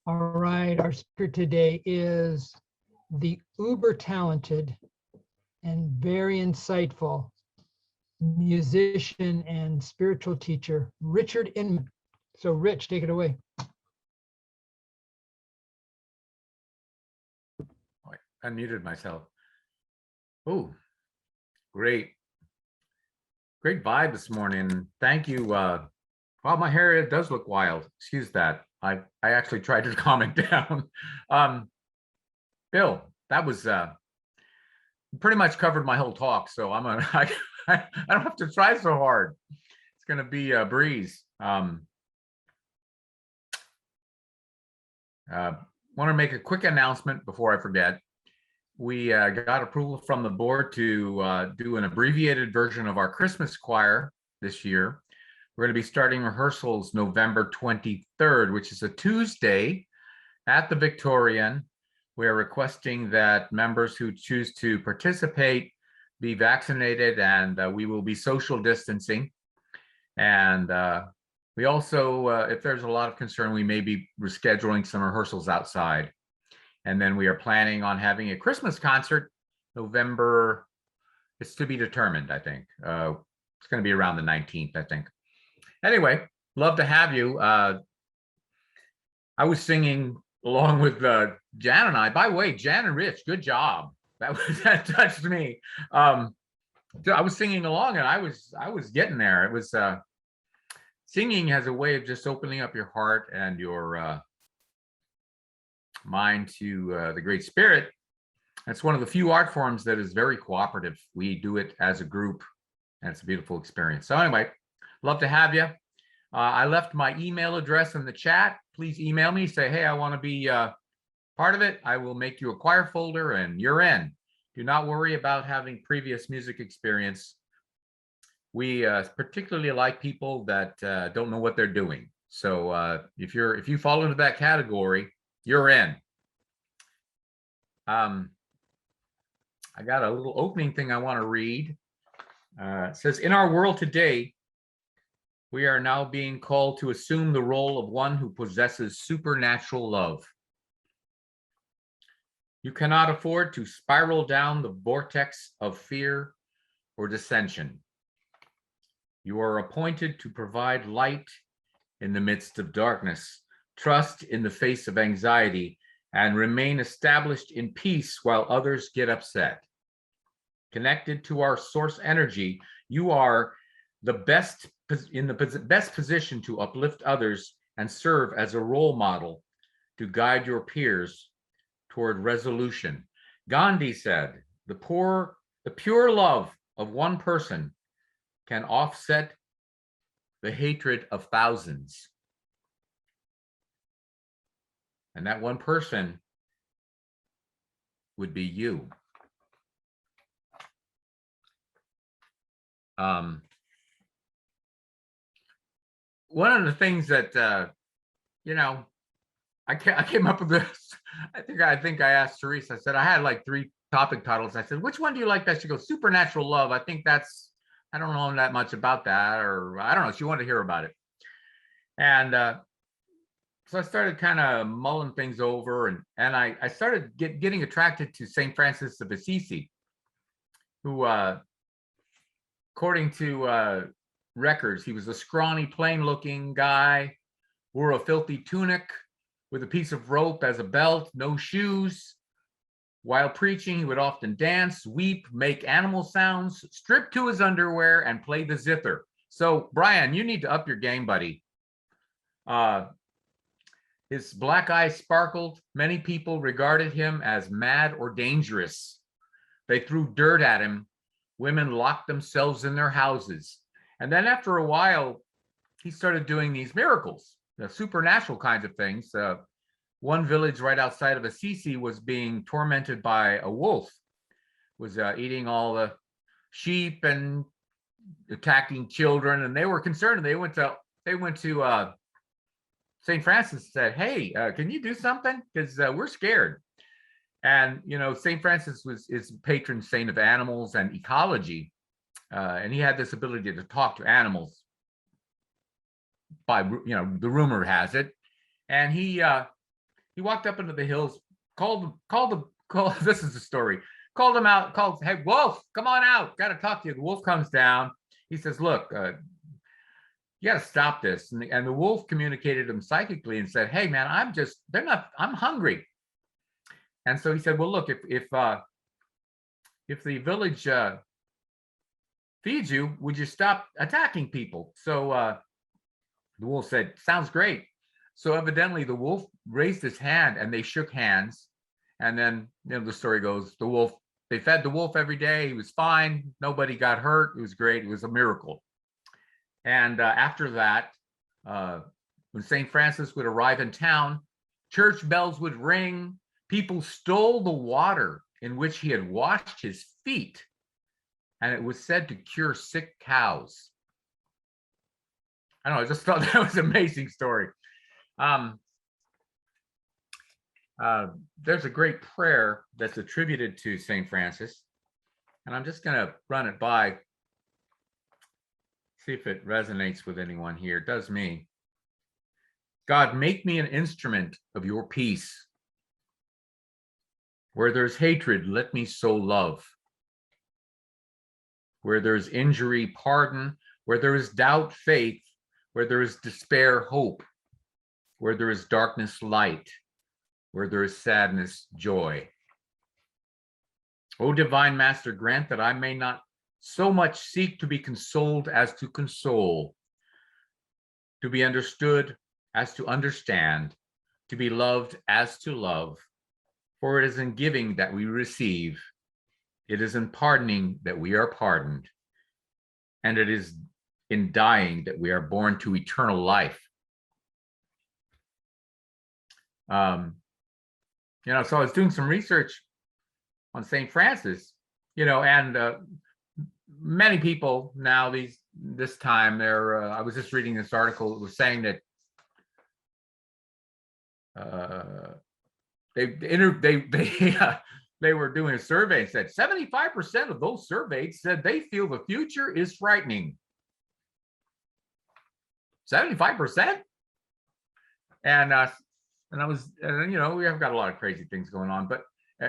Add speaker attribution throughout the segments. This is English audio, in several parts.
Speaker 1: All right, our speaker today is the uber talented and very insightful musician and spiritual teacher, Richard Inman. So Rich, take it away.
Speaker 2: I unmuted myself. Oh, great. Great vibe this morning. Thank you. Wow, my hair, it does look wild. Excuse that. I actually tried to calm it down. Bill, that was pretty much covered my whole talk, so I don't have to try so hard. It's gonna be a breeze. Want to make a quick announcement before I forget. We got approval from the board to do an abbreviated version of our Christmas choir this year. We're going to be starting rehearsals November 23rd, which is a Tuesday at the Victorian. We're requesting that members who choose to participate be vaccinated, and we will be social distancing. And we also, if there's a lot of concern, we may be rescheduling some rehearsals outside. And then we are planning on having a Christmas concert November. It's to be determined, I think. It's going to be around the 19th, I think. Anyway, love to have you. I was singing along with Jan and I. By the way, Jan and Rich, good job. That touched me. I was singing along, and I was getting there. It was singing has a way of just opening up your heart and your mind to the Great Spirit. It's one of the few art forms that is very cooperative. We do it as a group, and it's a beautiful experience. So anyway, love to have you. I left my email address in the chat. Please email me, say, hey, I want to be part of it. I will make you a choir folder and you're in. Do not worry about having previous music experience. We particularly like people that don't know what they're doing. So if you fall into that category, you're in. I got a little opening thing I want to read. It says, in our world today, we are now being called to assume the role of one who possesses supernatural love. You cannot afford to spiral down the vortex of fear or dissension. You are appointed to provide light in the midst of darkness, trust in the face of anxiety, and remain established in peace while others get upset. Connected to our source energy, you are the best in the best position to uplift others and serve as a role model to guide your peers toward resolution. Gandhi said, the pure love of one person can offset the hatred of thousands. And that one person would be you. One of the things that I came up with this. I think I asked Teresa. I said I had like 3 topic titles. I said, which one do you like best? She goes, supernatural love. I think that's, I don't know that much about that, or I don't know. She wanted to hear about it, and so I started kind of mulling things over, and I started getting attracted to Saint Francis of Assisi, who, according to records, he was a scrawny, plain-looking guy, wore a filthy tunic with a piece of rope as a belt, no shoes. While preaching, he would often dance, weep, make animal sounds, strip to his underwear, and play the zither. So, Brian, you need to up your game, buddy. His black eyes sparkled. Many people regarded him as mad or dangerous. They threw dirt at him. Women locked themselves in their houses. And then after a while, he started doing these miracles, the supernatural kinds of things. One village right outside of Assisi was being tormented by a wolf, was eating all the sheep and attacking children, and they were concerned. They went to St. Francis and said, hey, can you do something? Because we're scared. And, St. Francis is patron saint of animals and ecology. And he had this ability to talk to animals by, the rumor has it. And he He walked up into the hills, called. This is the story. Called him out. Called, hey wolf, come on out. Got to talk to you. The wolf comes down. He says, look, you got to stop this. And the wolf communicated him psychically and said, hey man, I'm hungry. And so he said, well, look, if the village feeds you, would you stop attacking people? So the wolf said, sounds great. So evidently the wolf raised his hand and they shook hands. And then, the story goes, they fed the wolf every day. He was fine. Nobody got hurt. It was great. It was a miracle. And after that, when St. Francis would arrive in town, church bells would ring. People stole the water in which he had washed his feet. And it was said to cure sick cows. I don't know, I just thought that was an amazing story. There's a great prayer that's attributed to St. Francis, and I'm just going to run it by, see if it resonates with anyone here. It does me. God, make me an instrument of your peace. Where there's hatred, let me sow love. Where there's injury, pardon. Where there is doubt, faith. Where there is despair, hope. Where there is darkness, light. Where there is sadness, joy. O divine Master, grant that I may not so much seek to be consoled as to console, to be understood as to understand, to be loved as to love. For it is in giving that we receive. It is in pardoning that we are pardoned. And it is in dying that we are born to eternal life. So I was doing some research on St. Francis, and many people now this time I was just reading this article. It was saying that they were doing a survey and said 75% of those surveyed said they feel the future is frightening. 75%, and I was, we have got a lot of crazy things going on, but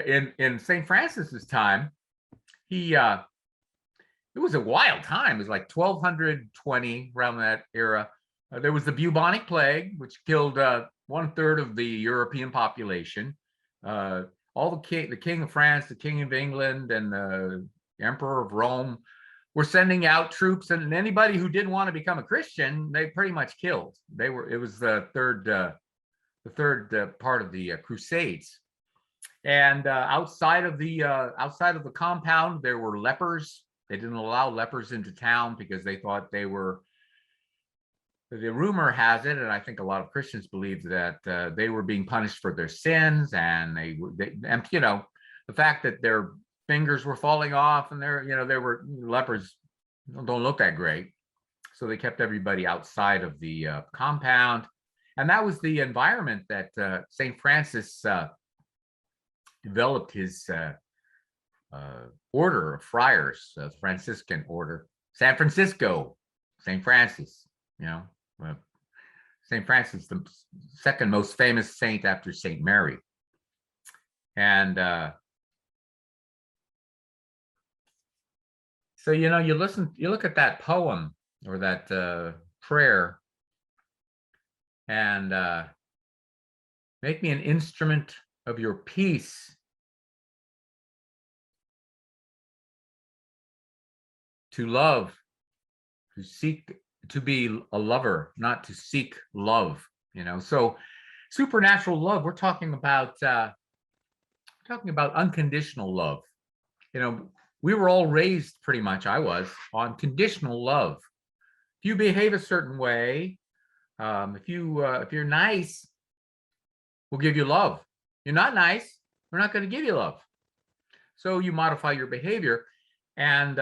Speaker 2: in St. Francis's time, it was a wild time. It was like 1220, around that era. There was the bubonic plague, which killed 1/3 of the European population. The king of France, the king of England, and the emperor of Rome were sending out troops, and anybody who didn't want to become a Christian, they pretty much killed. It was the third part of the Crusades. And outside of the compound, there were lepers. They didn't allow lepers into town because they thought they were. The rumor has it, and I think a lot of Christians believed that they were being punished for their sins, and the fact that their fingers were falling off, and they were lepers don't look that great, so they kept everybody outside of the compound, and that was the environment that St. Francis developed his order of friars, Franciscan order, San Francisco, St. Francis. St. Francis, the second most famous saint after St. Mary. And so, you look at that poem or that prayer, and make me an instrument of your peace. To love, to seek, to be a lover, not to seek love, So supernatural love, we're talking about unconditional love. We were all raised, pretty much, I was, on conditional love. If you behave a certain way, if you're nice, we'll give you love. You're not nice, we're not going to give you love. So you modify your behavior, and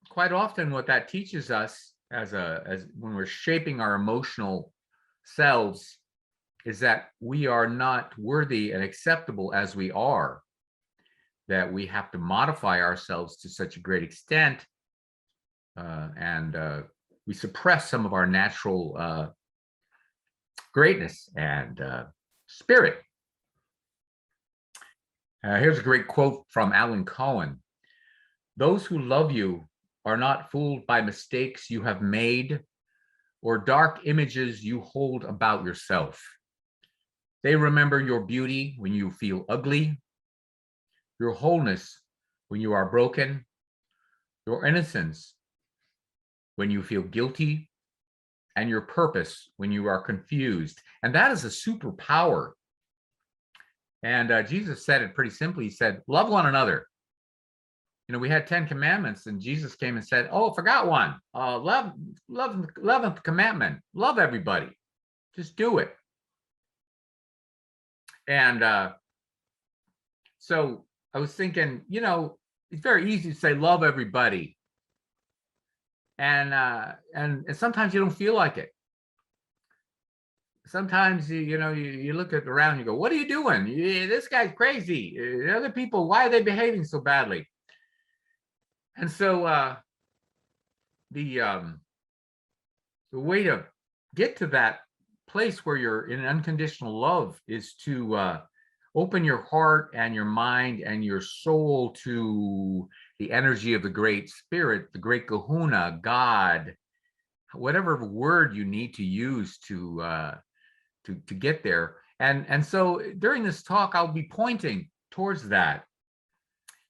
Speaker 2: quite often what that teaches us as when we're shaping our emotional selves is that we are not worthy and acceptable as we are, that we have to modify ourselves to such a great extent, and we suppress some of our natural greatness and spirit. Here's a great quote from Alan Cohen. Those who love you are not fooled by mistakes you have made or dark images you hold about yourself. They remember your beauty when you feel ugly, your wholeness when you are broken, your innocence when you feel guilty, and your purpose when you are confused. And that is a superpower. And Jesus said it pretty simply. He said, love one another. You know, we had 10 commandments, and Jesus came and said, oh, forgot one. 11th commandment, love everybody. Just do it. And so I was thinking, you know, it's very easy to say love everybody. And sometimes you don't feel like it. Sometimes you look at around, you go, what are you doing? This guy's crazy. The other people, why are they behaving so badly? And so the way to get to that place where you're in unconditional love is to open your heart and your mind and your soul to the energy of the Great Spirit, the Great Kahuna, God, whatever word you need to use to get there. And so during this talk, I'll be pointing towards that.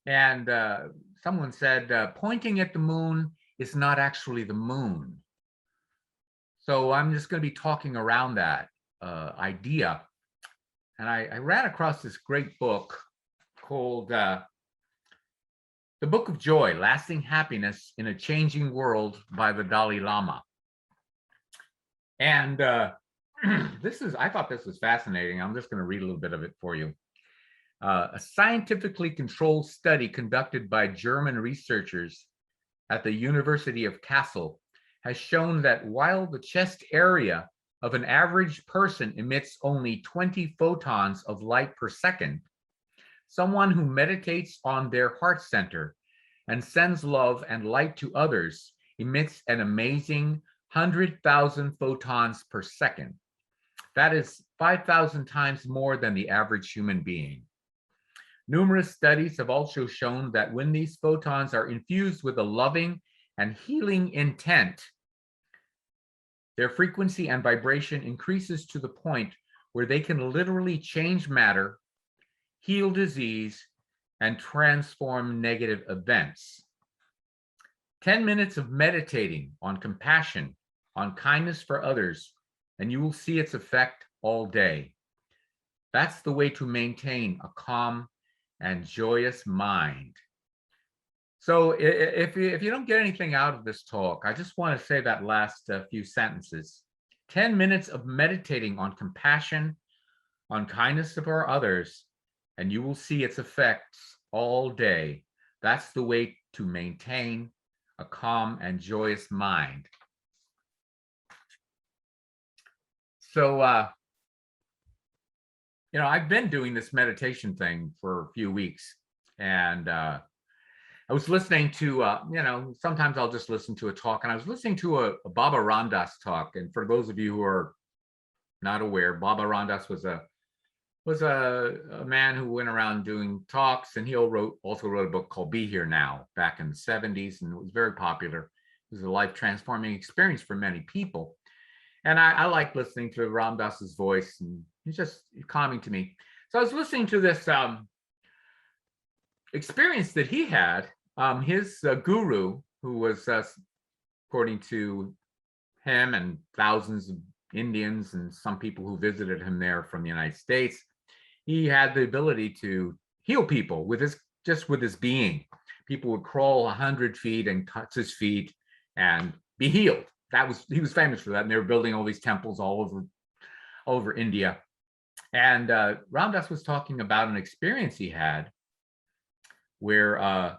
Speaker 2: And someone said, pointing at the moon is not actually the moon. So I'm just going to be talking around that idea. And I ran across this great book called The Book of Joy, Lasting Happiness in a Changing World by the Dalai Lama. And I thought this was fascinating. I'm just going to read a little bit of it for you. A scientifically controlled study conducted by German researchers at the University of Kassel has shown that while the chest area of an average person emits only 20 photons of light per second, someone who meditates on their heart center and sends love and light to others emits an amazing 100,000 photons per second. That is 5,000 times more than the average human being. Numerous studies have also shown that when these photons are infused with a loving and healing intent, their frequency and vibration increases to the point where they can literally change matter, heal disease, and transform negative events. 10 minutes of meditating on compassion, on kindness for others, and you will see its effect all day. That's the way to maintain a calm and joyous mind. So if you don't get anything out of this talk, I just want to say that last few sentences. 10 minutes of meditating on compassion, on kindness for others, and you will see its effects all day. That's the way to maintain a calm and joyous mind. So, I've been doing this meditation thing for a few weeks, and I was listening to, sometimes I'll just listen to a talk, and I was listening to a Baba Ramdas talk. And for those of you who are not aware, Baba Ramdas was a man who went around doing talks, and he also wrote a book called Be Here Now back in the 70s, and it was very popular. It was a life-transforming experience for many people. And I like listening to Ramdas's voice, and he's just calming to me. So I was listening to this experience that he had. His guru, who was, according to him and thousands of Indians and some people who visited him there from the United States, he had the ability to heal people with his being. People would crawl 100 feet and touch his feet and be healed. He was famous for that, and they were building all these temples all over India. And Ramdas was talking about an experience he had where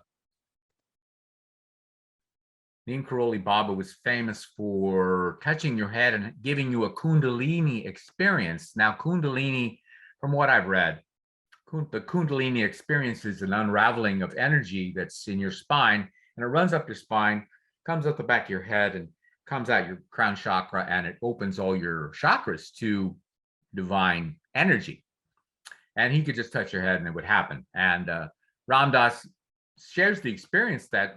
Speaker 2: Neem Karoli Baba was famous for touching your head and giving you a Kundalini experience. Now, Kundalini, from what I've read, the Kundalini experience is an unraveling of energy that's in your spine, and it runs up your spine, comes up the back of your head, and comes out your crown chakra, and it opens all your chakras to divine energy. And he could just touch your head and it would happen. And Ramdas shares the experience that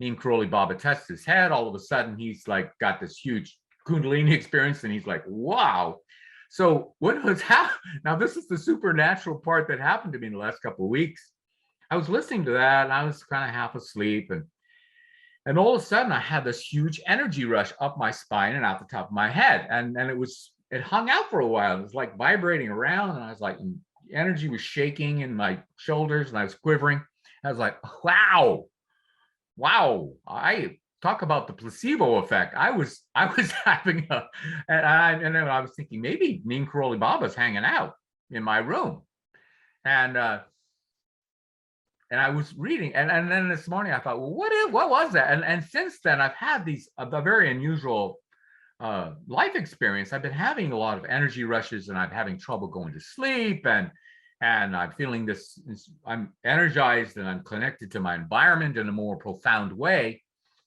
Speaker 2: Neem Karoli Baba touched his head. All of a sudden, he's like got this huge Kundalini experience, and he's like, wow. So what was now this is the supernatural part that happened to me in the last couple of weeks. I was listening to that and I was kind of half asleep, and all of a sudden I had this huge energy rush up my spine and out the top of my head. And it hung out for a while. It was like vibrating around, and I was like, energy was shaking in my shoulders and I was quivering. I was like, wow. I talk about the placebo effect. I was having and then I was thinking maybe Neem Karoli Baba's hanging out in my room. And I was reading, and then this morning I thought, well, what was that? And since then I've had a very unusual life experience. I've been having a lot of energy rushes, and I'm having trouble going to sleep, and I'm feeling this. I'm energized, and I'm connected to my environment in a more profound way.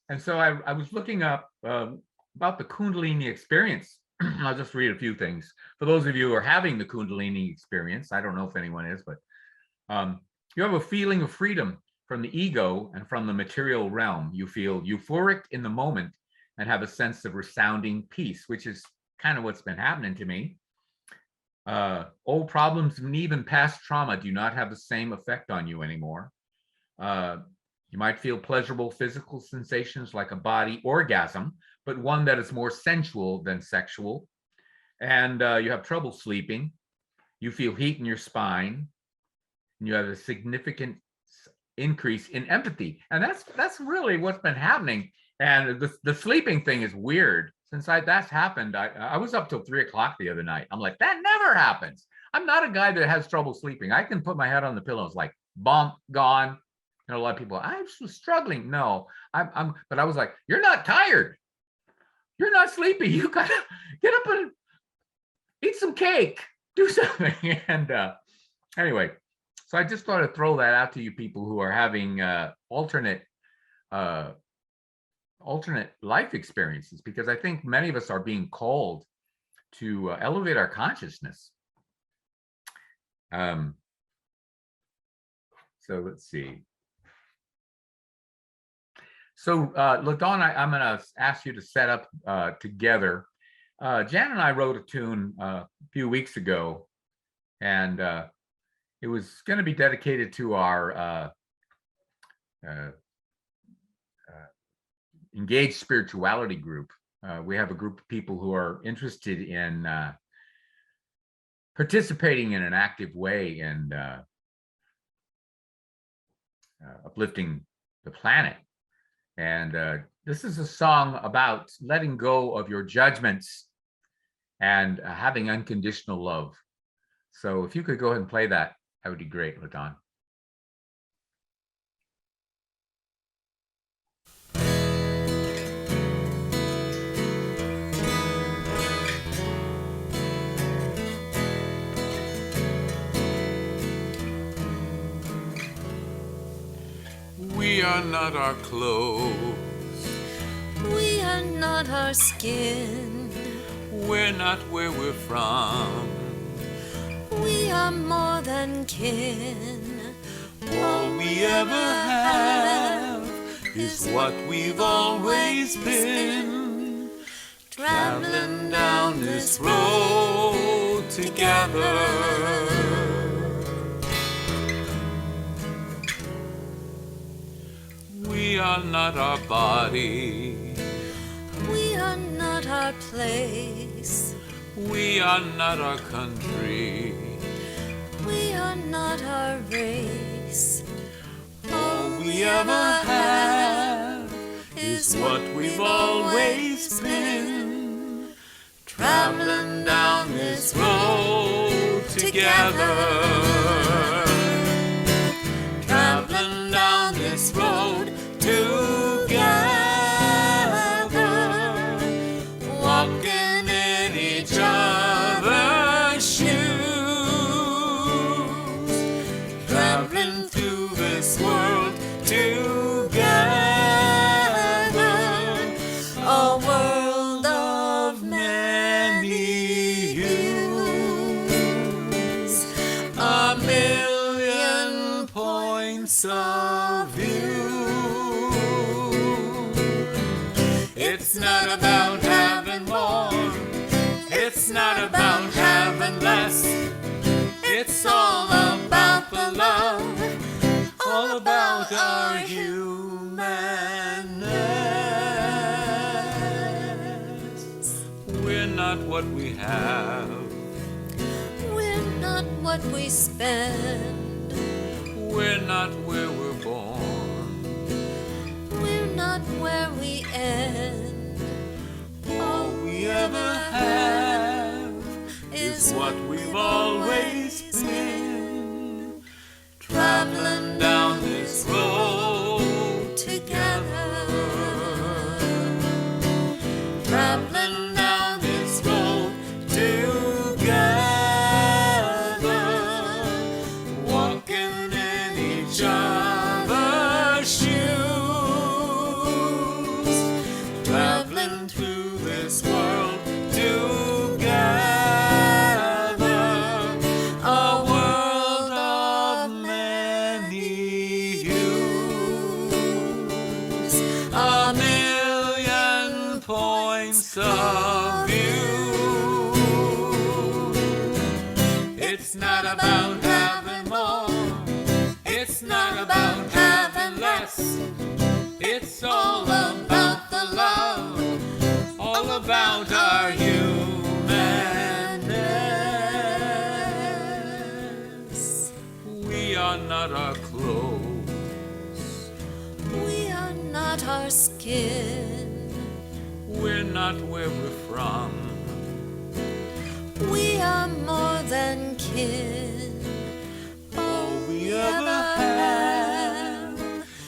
Speaker 2: And so I was looking up about the Kundalini experience. I'll just read a few things for those of you who are having the Kundalini experience. I don't know if anyone is, but you have a feeling of freedom from the ego and from the material realm. You feel euphoric in the moment and have a sense of resounding peace, which is kind of what's been happening to me. Old problems and even past trauma do not have the same effect on you anymore. You might feel pleasurable physical sensations like a body orgasm, but one that is more sensual than sexual. And you have trouble sleeping. You feel heat in your spine. And you have a significant increase in empathy. And that's really what's been happening. And the sleeping thing is weird. Since that's happened, I was up till 3 o'clock the other night. I'm like, that never happens. I'm not a guy that has trouble sleeping. I can put my head on the pillow. It's like, bump, gone. A lot of people, I'm struggling. No, but I was like, you're not tired. You're not sleepy. You gotta get up and eat some cake, do something. And anyway, so I just thought I'd throw that out to you people who are having alternate life experiences, because I think many of us are being called to elevate our consciousness. So let's see. So LaDawn, I'm going to ask you to set up together. Jan and I wrote a tune a few weeks ago, and it was going to be dedicated to our engaged spirituality group. We have a group of people who are interested in participating in an active way in uplifting the planet. And this is a song about letting go of your judgments and having unconditional love. So if you could go ahead and play that, that would be great, LaDawn.
Speaker 3: We are not our clothes.
Speaker 4: We are not our skin.
Speaker 3: We're not where we're from.
Speaker 4: We are more than kin.
Speaker 3: All we ever have is what we've always been. Traveling down this road together. We are not our body.
Speaker 4: We are not our place.
Speaker 3: We are not our country.
Speaker 4: We are not our race.
Speaker 3: All we ever have is what we've always been. Traveling down this road together. Traveling down this road together, walking in each other's shoes, traveling through this world together, a world of you. It's not about having more. It's not about having less. It's all about the love, all about our humanness. We're not what we have.
Speaker 4: We're not what we spend.
Speaker 3: We're not where we're born.
Speaker 4: We're not where we end.
Speaker 3: All we ever have is what we've always been. Traveling down this road together. Traveling down this road together. Walking in each other's shoes. Traveling through this world together. A world of many hues. A million points of view. It's not about having more. It's not about having less. It's all about the love, all about our humanness. We are not our clothes.
Speaker 4: We are not our skin.
Speaker 3: We're not where we're from.
Speaker 4: We are more than kin. All we ever have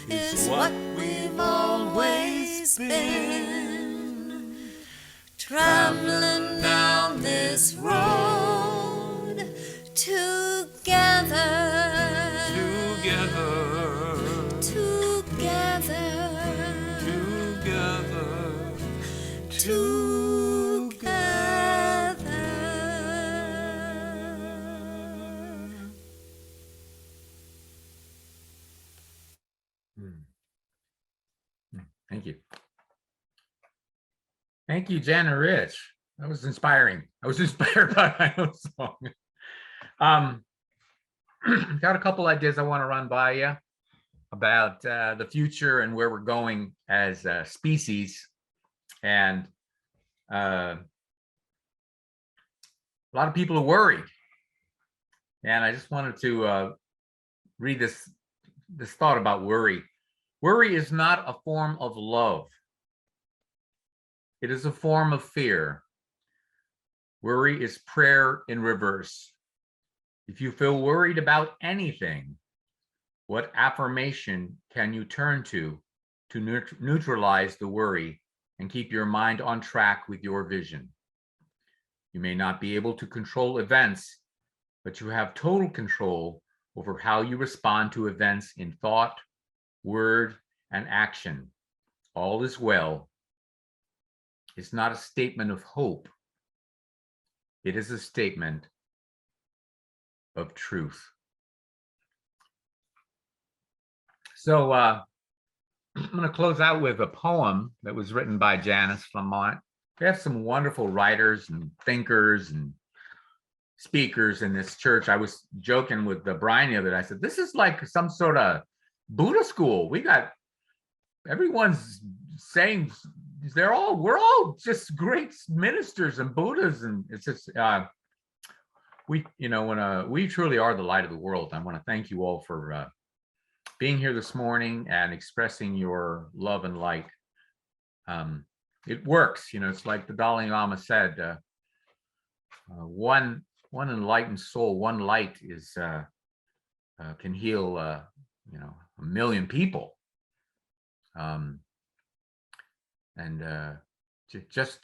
Speaker 4: is what we've always been. Traveling down this road together.
Speaker 3: Together,
Speaker 4: Together.
Speaker 3: together,
Speaker 4: Together.
Speaker 2: Thank you. Thank you, Jen and Rich. That was inspiring. I was inspired by my own song. Got a couple ideas I want to run by you about the future and where we're going as a species. And a lot of people are worried. And I just wanted to read this thought about worry. Worry is not a form of love. It is a form of fear. Worry is prayer in reverse. If you feel worried about anything, what affirmation can you turn to neutralize the worry and keep your mind on track with your vision? You may not be able to control events, but you have total control over how you respond to events in thought, word, and action. All is well. It's not a statement of hope. It is a statement of truth. So I'm going to close out with a poem that was written by Janice Flamont. We have some wonderful writers and thinkers and speakers in this church. I was joking with Brian the other day. I said, this is like some sort of Buddha school. We got, everyone's saying, we're all just great ministers and Buddhas. And it's just, we truly are the light of the world. I want to thank you all for being here this morning and expressing your love and light. It works, it's like the Dalai Lama said, one enlightened soul, one light is can heal a million people. Just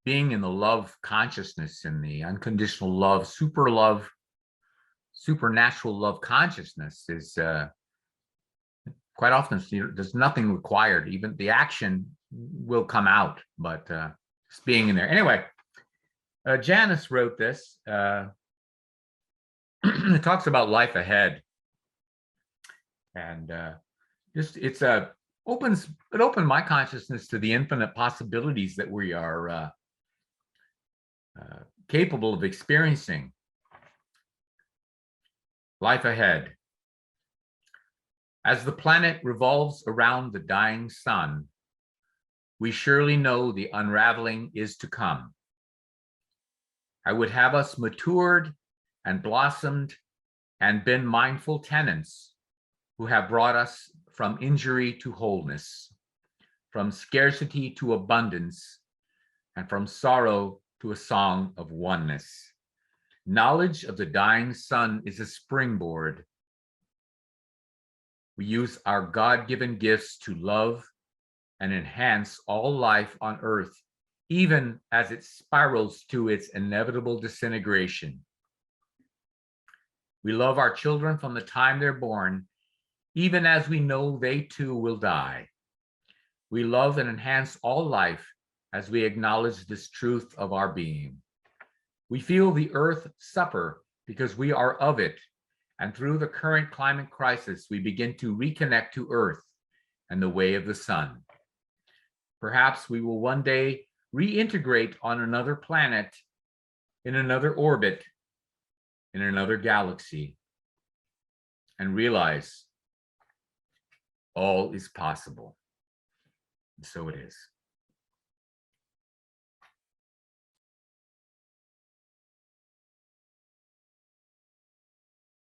Speaker 2: being in the love consciousness, in the unconditional love, supernatural love consciousness is quite often there's nothing required. Even the action will come out, but just being in there. Anyway, Janice wrote this. It talks about life ahead. And just it opened my consciousness to the infinite possibilities that we are capable of experiencing. Life ahead. As the planet revolves around the dying sun, we surely know the unraveling is to come. I would have us matured and blossomed and been mindful tenants who have brought us from injury to wholeness, from scarcity to abundance, and from sorrow to a song of oneness. Knowledge of the dying sun is a springboard. We use our God-given gifts to love and enhance all life on earth, even as it spirals to its inevitable disintegration. We love our children from the time they're born, even as we know they too will die. We love and enhance all life as we acknowledge this truth of our being. We feel the earth suffer because we are of it, and through the current climate crisis, we begin to reconnect to earth and the way of the sun. Perhaps we will one day reintegrate on another planet, in another orbit, in another galaxy, and realize all is possible. And so it is.